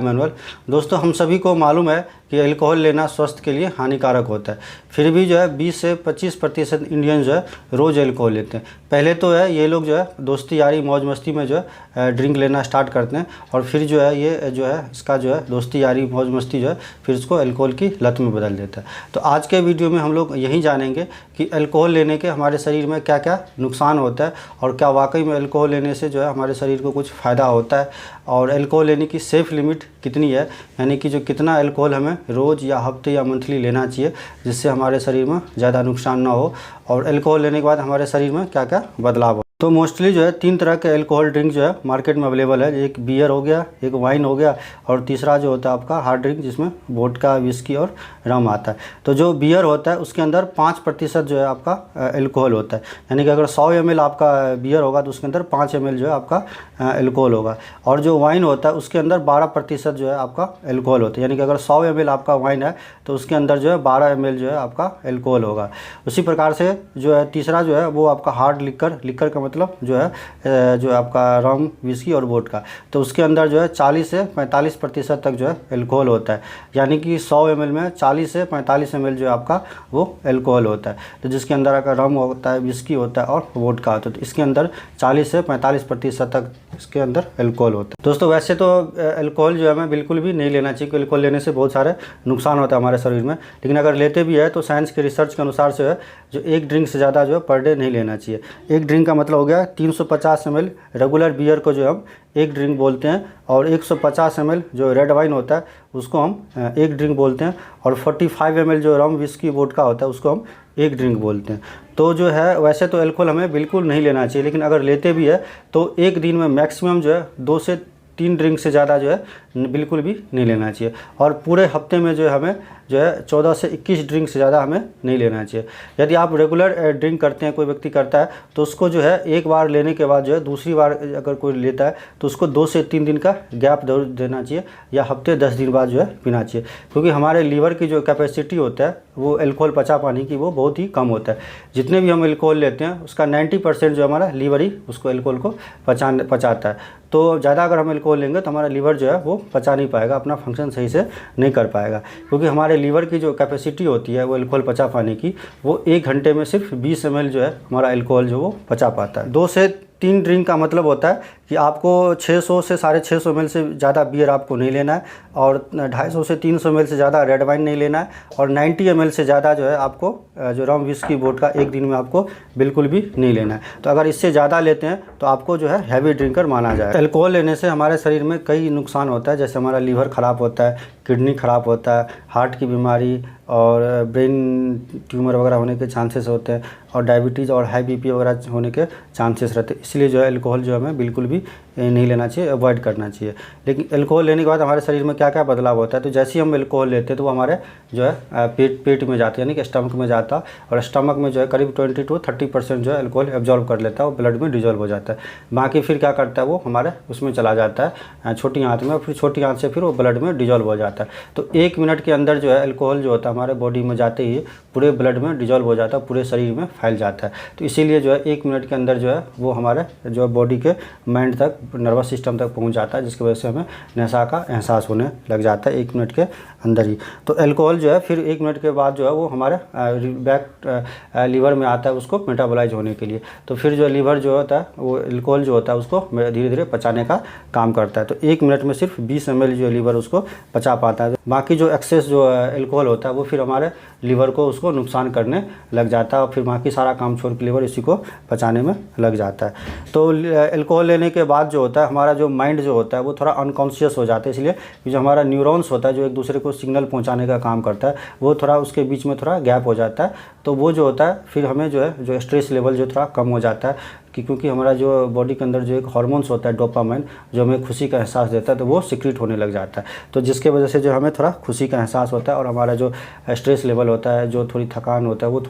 Manual. दोस्तों, हम सभी को मालूम है कि अल्कोहल लेना स्वास्थ्य के लिए हानिकारक होता है। फिर भी जो है 20 से 25% इंडियन जो है रोज़ अल्कोहल लेते हैं। पहले तो है ये लोग जो है दोस्ती यारी मौज मस्ती में जो है ड्रिंक लेना स्टार्ट करते हैं, और फिर जो है ये जो है इसका जो है दोस्ती यारी मौज मस्ती जो है फिर इसको अल्कोहल की लत में बदल देता है। तो आज के वीडियो में हम लोग यही जानेंगे कि अल्कोहल लेने के हमारे शरीर में क्या क्या नुकसान होता है, और क्या वाकई में अल्कोहल लेने से जो है हमारे शरीर को कुछ फ़ायदा होता है, और अल्कोहल लेने की सेफ़ लिमिट कितनी है, यानी कि जो कितना अल्कोहल हमें रोज़ या हफ्ते या मंथली लेना चाहिए जिससे हमारे शरीर में ज़्यादा नुकसान ना हो, और अल्कोहल लेने के बाद हमारे शरीर में क्या क्या बदलाव हो। तो मोस्टली जो है 3 तरह के अल्कोहल ड्रिंक जो है मार्केट में अवेलेबल है। एक बियर हो गया, एक वाइन हो गया, और तीसरा जो होता है आपका हार्ड ड्रिंक जिसमें वोडका, विस्की और रम आता है। तो जो बियर होता है उसके अंदर 5% जो है आपका अल्कोहल होता है, यानी कि अगर 100 ml आपका बियर होगा तो उसके अंदर 5 ml जो है आपका अल्कोहल होगा। और जो वाइन होता है उसके अंदर 12% जो है आपका अल्कोहल होता है, यानी कि अगर 100 ml आपका वाइन है तो उसके अंदर जो है 12 ml जो है आपका अल्कोहल होगा। उसी प्रकार से जो है तीसरा जो है वो आपका हार्ड लिकर का मतलब जो है जो आपका रम, विस्की और वोडका, तो उसके अंदर जो है 40 से 45% तक जो है अल्कोहल होता है, यानी कि 100 ml में 40 से 45 ml जो है आपका वो अल्कोहल होता है। तो जिसके अंदर आपका रम होता है, विस्की होता है और वोडका होता है, तो इसके अंदर 40 से 45% तक इसके अंदर अल्कोहल होता है। दोस्तों, वैसे तो अल्कोहल जो है हमें बिल्कुल भी नहीं लेना चाहिए, क्योंकि अल्कोहल लेने से बहुत सारे नुकसान होता है हमारे शरीर में, लेकिन अगर लेते भी है तो साइंस के रिसर्च के अनुसार से है जो एक ड्रिंक से ज़्यादा जो है पर डे नहीं लेना चाहिए। एक ड्रिंक का मतलब हो गया 350 ml रेगुलर बियर को जो हम एक ड्रिंक बोलते हैं, और 150 ml जो रेड वाइन होता है उसको हम एक ड्रिंक बोलते हैं, और 45 ml जो रम, विस्की, वोडका होता है उसको हम एक ड्रिंक बोलते हैं। तो जो है वैसे तो अल्कोहल हमें बिल्कुल नहीं लेना चाहिए, लेकिन अगर लेते भी है तो एक दिन में मैक्सिमम जो है 2 से 3 ड्रिंक से ज़्यादा जो है बिल्कुल भी नहीं लेना चाहिए, और पूरे हफ्ते में जो है हमें जो है 14 से 21 ड्रिंक से ज़्यादा हमें नहीं लेना चाहिए। यदि आप रेगुलर ड्रिंक करते हैं, कोई व्यक्ति करता है, तो उसको जो है एक बार लेने के बाद जो है दूसरी बार अगर कोई लेता है तो उसको 2 से 3 दिन का गैप जरूर देना चाहिए, या हफ्ते 10 दिन बाद जो है पीना चाहिए, क्योंकि हमारे लीवर की जो कैपेसिटी होता है वो अल्कोहल पचा पाने की वो बहुत ही कम होता है। जितने भी हम अल्कोहल लेते हैं उसका 90% जो हमारा लीवर ही उसको अल्कोहल को पचाता है। तो ज़्यादा अगर हम अल्कोहल लेंगे तो हमारा लीवर जो है वो पचा नहीं पाएगा, अपना फंक्शन सही से नहीं कर पाएगा, क्योंकि हमारे लीवर की जो कैपेसिटी होती है वो अल्कोहल पचा पाने की वो 1 घंटे में सिर्फ 20 ml जो है हमारा अल्कोहल जो वो पचा पाता है। 2 से 3 ड्रिंक का मतलब होता है कि आपको 600 से 650 ml से ज़्यादा बियर आपको नहीं लेना है, और 250 से 300 ml से ज़्यादा रेड वाइन नहीं लेना है, और 90 ml से ज़्यादा जो है आपको जो रम, विस्की, वोडका एक दिन में आपको बिल्कुल भी नहीं लेना है। तो अगर इससे ज़्यादा लेते हैं तो आपको जो है हैवी ड्रिंकर माना जाए। अल्कोहल लेने से हमारे शरीर में कई नुकसान होता है, जैसे हमारा लीवर ख़राब होता है, किडनी ख़राब होता है, हार्ट की बीमारी और ब्रेन ट्यूमर वगैरह होने के चांसेस होते हैं, और डायबिटीज़ और हाई बीपी वगैरह होने के चांसेस रहते हैं। इसलिए जो है अल्कोहल जो हमें बिल्कुल भी नहीं लेना चाहिए, अवॉइड करना चाहिए। लेकिन अल्कोहल लेने के बाद हमारे शरीर में क्या क्या बदलाव होता है, तो जैसे ही हम अल्कोहल लेते हैं तो वो हमारे जो है पेट में जाते हैं, यानी कि स्टमक में जाता है, और स्टमक में जो है करीब 20 to 30% जो है अल्कोहल एब्जॉर्ब कर लेता है, वो ब्लड में डिजॉल्व हो जाता है। बाकी फिर क्या करता है वो हमारे उसमें चला जाता है छोटी आंत में, फिर छोटी आंत से फिर वो ब्लड में डिजॉल्व हो जाता है। तो 1 मिनट के अंदर जो है अल्कोहल जो होता है हमारे बॉडी में जाते ही पूरे ब्लड में डिजॉल्व हो जाता है, पूरे शरीर में फैल जाता है। तो इसीलिए जो है 1 मिनट के अंदर जो है वो हमारे जो बॉडी के माइंड तक, नर्वस सिस्टम तक पहुंच जाता है, जिसकी वजह से हमें नशा का एहसास होने लग जाता है 1 मिनट के अंदर ही। तो अल्कोहल जो है फिर 1 मिनट के बाद जो है वो हमारे बैक लीवर में आता है उसको मेटाबोलाइज होने के लिए। तो फिर जो लीवर जो होता है वो अल्कोहल जो होता है उसको धीरे धीरे पचाने का काम करता है। तो 1 मिनट में सिर्फ 20 ml जो लीवर उसको पचा पाता है। बाकी जो एक्सेस जो अल्कोहल होता है वो फिर हमारे लीवर को उसको नुकसान करने लग जाता है, और फिर बाकी सारा काम छोड़ के लीवर इसी को पचाने में लग जाता है। तो अल्कोहल लेने के बाद जो होता है हमारा जो माइंड जो होता है वो थोड़ा अनकॉन्शियस हो जाता है, इसलिए जो हमारा न्यूरॉन्स होता है जो एक दूसरे को सिग्नल पहुंचाने का काम करता है वो थोड़ा उसके बीच में थोड़ा गैप हो जाता है। तो वो जो होता है फिर हमें जो है जो स्ट्रेस लेवल जो थोड़ा कम हो जाता है, क्योंकि हमारा जो बॉडी के अंदर जो एक हार्मोन्स होता है डोपामाइन, जो हमें खुशी का एहसास देता है, तो वो सिक्रीट होने लग जाता है। तो जिसके वजह से जो हमें थोड़ा खुशी का एहसास होता है, और हमारा जो स्ट्रेस लेवल होता है, जो थोड़ी थकान होता है, वो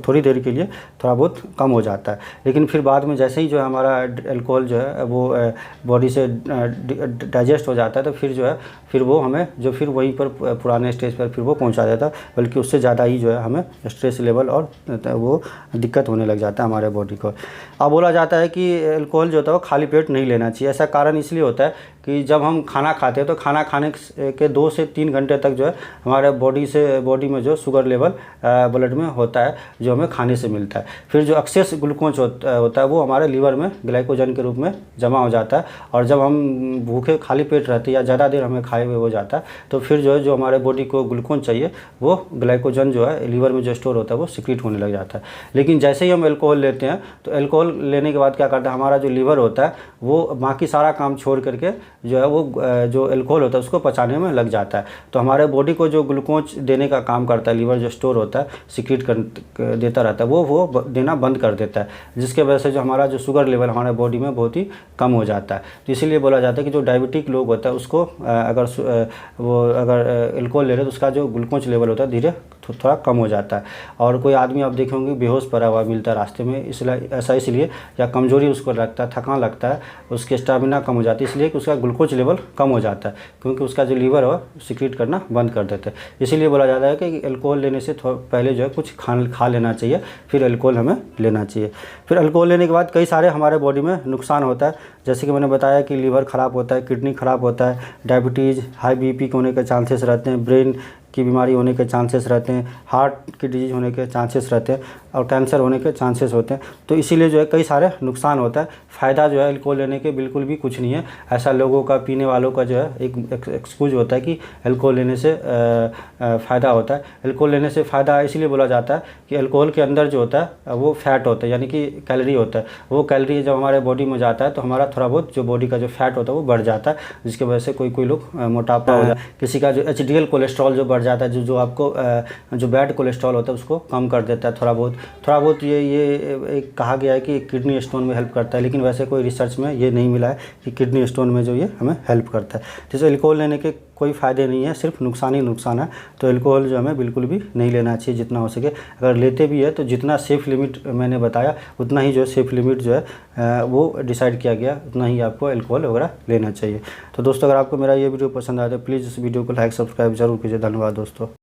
थोड़ी देर के लिए थोड़ा बहुत कम हो जाता है। लेकिन फिर बाद में जैसे ही जो है हमारा अल्कोहल जो है वो बॉडी से डाइजेस्ट हो जाता है, तो फिर जो है फिर वो हमें जो फिर वहीं पर पुराने स्टेज पर फिर वो पहुंचा देता है, बल्कि उससे ज़्यादा ही जो है हमें स्ट्रेस लेवल और वो दिक्कत होने लग जाता है हमारे बॉडी को। अब बोला जाता है कि अल्कोहल जो होता है वो खाली पेट नहीं लेना चाहिए। ऐसा कारण इसलिए होता है कि कि जब हम खाना खाते हैं तो खाना खाने के 2 से 3 घंटे तक जो है हमारे बॉडी में जो शुगर लेवल ब्लड में होता है, जो हमें खाने से मिलता है। फिर जो एक्सेस ग्लूकोज होता है वो हमारे लीवर में ग्लाइकोजन के रूप में जमा हो जाता है, और जब हम भूखे खाली पेट रहते हैं या ज़्यादा देर हमें खाए हुए हो जाता है तो फिर जो है जो हमारे बॉडी को ग्लूकोज चाहिए वो ग्लाइकोजन जो है लीवर में जो स्टोर होता है वो सिक्रीट होने लग जाता है। लेकिन जैसे ही हम अल्कोहल लेते हैं तो अल्कोहल लेने के बाद क्या करता है, हमारा जो लीवर होता है वो बाकी सारा काम छोड़ करके जो है वो जो अल्कोहल होता है उसको पचाने में लग जाता है। तो हमारे बॉडी को जो ग्लूकोज देने का काम करता है, लीवर जो स्टोर होता है सिक्रीट कर देता रहता है, वो देना बंद कर देता है, जिसके वजह से जो हमारा जो शुगर लेवल हमारे बॉडी में बहुत ही कम हो जाता है। तो इसीलिए बोला जाता है कि जो डायबिटिक लोग होता है उसको अगर अल्कोहल ले रहे तो उसका जो ग्लूकोज लेवल होता है धीरे थोड़ा कम हो जाता है। और कोई आदमी आप देखे होंगे बेहोश पड़ा हुआ मिलता है रास्ते में, इसलिए या कमजोरी उसको लगता है, थकान लगता है, उसकी स्टेमिना कम हो जाती है, इसलिए कि उसका ग्लूकोज लेवल कम हो जाता है, क्योंकि उसका जो लीवर है सिक्रीट करना बंद कर देता है। इसीलिए बोला जाता है कि अल्कोहल लेने से पहले जो है कुछ खा लेना चाहिए, फिर अल्कोहल हमें लेना चाहिए। फिर अल्कोहल लेने के बाद कई सारे हमारे बॉडी में नुकसान होता है, जैसे कि मैंने बताया कि लीवर ख़राब होता है, किडनी ख़राब होता है, डायबिटीज़, हाई बीपी होने के चांसेस रहते हैं, ब्रेन की बीमारी होने के चांसेस रहते हैं, हार्ट की डिजीज़ होने के चांसेस रहते हैं, और कैंसर होने के चांसेस होते हैं। तो इसीलिए जो है कई सारे नुकसान होता है। फ़ायदा जो है अल्कोहल लेने के बिल्कुल भी कुछ नहीं है। ऐसा लोगों का, पीने वालों का जो है एक एक्सक्यूज होता है कि अल्कोहल लेने से फ़ायदा होता है। अल्कोहल लेने से फ़ायदा इसलिए बोला जाता है कि अल्कोहल के अंदर जो होता है वो फैट होता है, यानी कि कैलोरी होता है। वो कैलोरी जब हमारे बॉडी में जाता है तो हमारा थोड़ा बहुत जो बॉडी का जो फैट होता है वो बढ़ जाता है, जिसकी वजह से कोई लोग मोटापा हो जाता है। किसी का जो HDL कोलेस्ट्रॉल जो बढ़ जाता है, जो आपको जो बैड कोलेस्ट्रॉल होता है उसको कम कर देता है थोड़ा बहुत। ये एक कहा गया है कि किडनी स्टोन में हेल्प करता है, लेकिन वैसे कोई रिसर्च में ये नहीं मिला है कि किडनी स्टोन में जो ये हमें हेल्प करता है। जैसे अल्कोहल लेने के कोई फ़ायदे नहीं है, सिर्फ नुकसान ही नुकसान है। तो अल्कोहल जो हमें बिल्कुल भी नहीं लेना चाहिए जितना हो सके। अगर लेते भी है तो जितना सेफ़ लिमिट मैंने बताया उतना ही जो सेफ़ लिमिट जो है वो डिसाइड किया गया, उतना ही आपको अल्कोहल वगैरह लेना चाहिए। तो दोस्तों अगर आपको मेरा ये वीडियो पसंद आया तो प्लीज़ इस वीडियो को लाइक सब्सक्राइब जरूर कीजिए। धन्यवाद दोस्तों।